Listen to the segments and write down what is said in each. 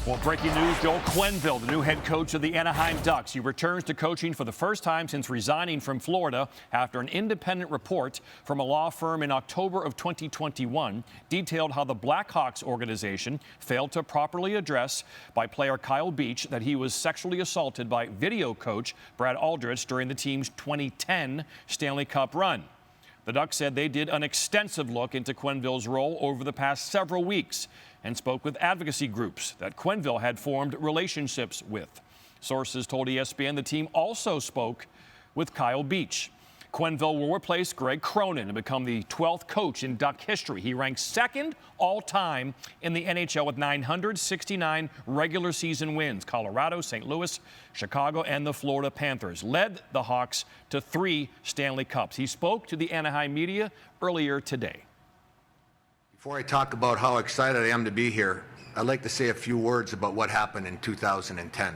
Well, breaking news, Joel Quenneville, the new head coach of the Anaheim Ducks. He returns to coaching for the first time since resigning from Florida after an independent report from a law firm in October of 2021 detailed how the Blackhawks organization failed to properly address by player Kyle Beach that he was sexually assaulted by video coach Brad Aldrich during the team's 2010 Stanley Cup run. The Ducks said they did an extensive look into Quenneville's role over the past several weeks and spoke with advocacy groups that Quenneville had formed relationships with. Sources told ESPN the team also spoke with Kyle Beach. Quenneville will replace Greg Cronin and become the 12th coach in Duck history. He ranks second all-time in the NHL with 969 regular season wins. Colorado, St. Louis, Chicago, and the Florida Panthers led the Hawks to 3 Stanley Cups. He spoke to the Anaheim media earlier today. Before I talk about how excited I am to be here, I'd like to say a few words about what happened in 2010.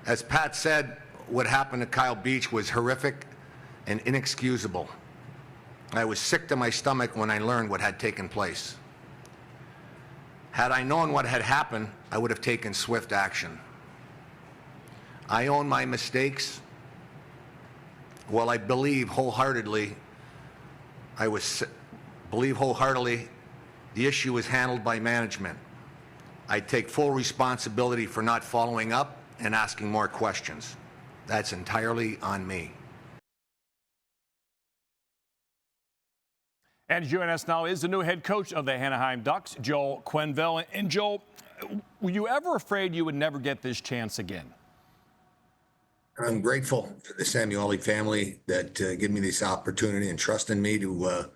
As Pat said, what happened to Kyle Beach was horrific and inexcusable. I was sick to my stomach when I learned what had taken place. Had I known what had happened, I would have taken swift action. I own my mistakes. While I believe wholeheartedly the issue was handled by management, I take full responsibility for not following up and asking more questions. That's entirely on me. And joining us now is the new head coach of the Anaheim Ducks, Joel Quenneville. And Joel, were you ever afraid you would never get this chance again? I'm grateful to the Samueli family that give me this opportunity and trust in me to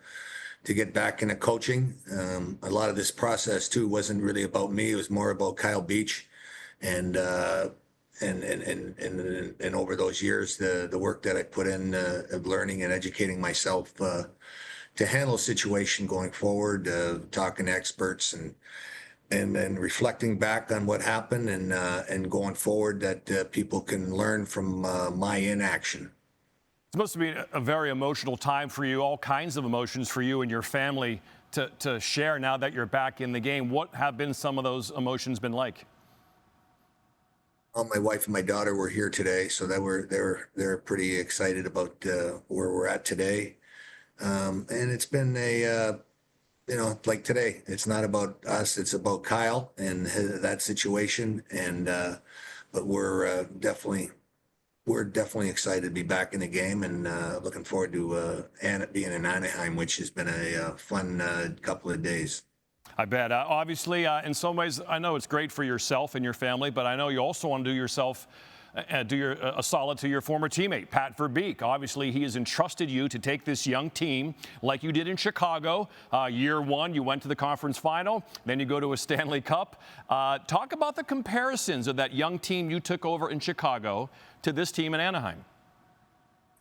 get back into coaching. A lot of this process too wasn't really about me; it was more about Kyle Beach, and over those years, the work that I put in of learning and educating myself to handle a situation going forward, talking to experts and then reflecting back on what happened and going forward that people can learn from my inaction. It's supposed to be a very emotional time for you, all kinds of emotions for you and your family to share now that you're back in the game. What have been some of those emotions been like? My wife and my daughter were here today, so they're pretty excited about where we're at today. And it's been like today, it's not about us, it's about Kyle and that situation. And but we're definitely excited to be back in the game and looking forward to being in Anaheim, which has been a fun couple of days. I bet. Obviously, in some ways, I know it's great for yourself and your family, but I know you also want to do yourself a solid to your former teammate, Pat Verbeek. Obviously, he has entrusted you to take this young team like you did in Chicago. Year one, you went to the conference final. Then you go to a Stanley Cup. Talk about the comparisons of that young team you took over in Chicago to this team in Anaheim.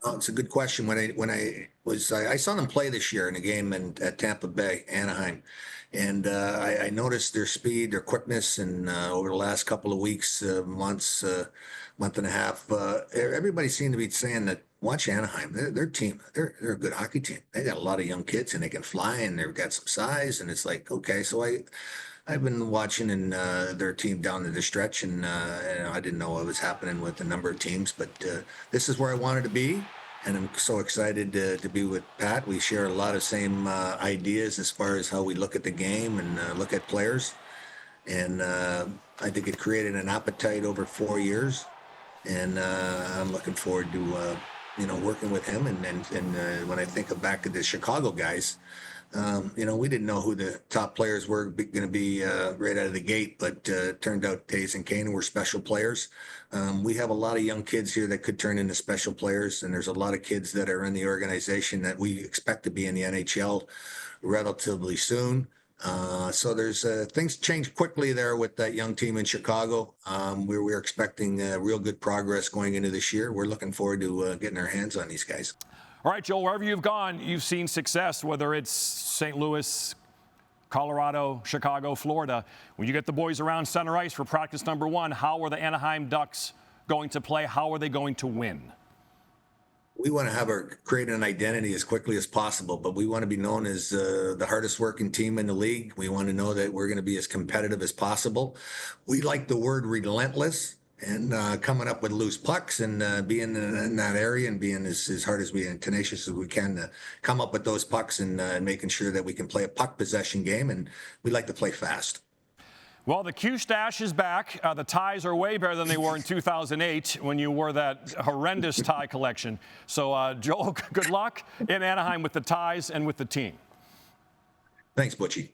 Oh, it's a good question. I saw them play this year in a game at Tampa Bay, Anaheim, and I noticed their speed, their quickness, and over the last couple of weeks, month and a half, everybody seemed to be saying that watch Anaheim. Their team, they're a good hockey team. They got a lot of young kids and they can fly and they've got some size. And it's like, okay, so I've been watching their team down the stretch, and I didn't know what was happening with a number of teams, but this is where I wanted to be, and I'm so excited to be with Pat. We share a lot of same ideas as far as how we look at the game and look at players, and I think it created an appetite over 4 years, and I'm looking forward to working with him. And when I think back at the Chicago guys. We didn't know who the top players were going to be right out of the gate, but turned out Taves and Kane were special players. We have a lot of young kids here that could turn into special players, and there's a lot of kids that are in the organization that we expect to be in the NHL relatively soon. So there's things change quickly there with that young team in Chicago. We're expecting real good progress going into this year. We're looking forward to getting our hands on these guys. All right, Joel, wherever you've gone, you've seen success, whether it's St. Louis, Colorado, Chicago, Florida. When you get the boys around center ice for practice number 1, how are the Anaheim Ducks going to play? How are they going to win? we want to create an identity as quickly as possible, but we want to be known as the hardest working team in the league. We want to know that we're going to be as competitive as possible. We like the word relentless, and coming up with loose pucks and being in that area and being as hard as we and tenacious as we can to come up with those pucks and making sure that we can play a puck possession game, and we like to play fast. Well, the Q stash is back. The ties are way better than they were in 2008 when you wore that horrendous tie collection. So, Joel, good luck in Anaheim with the ties and with the team. Thanks, Butchie.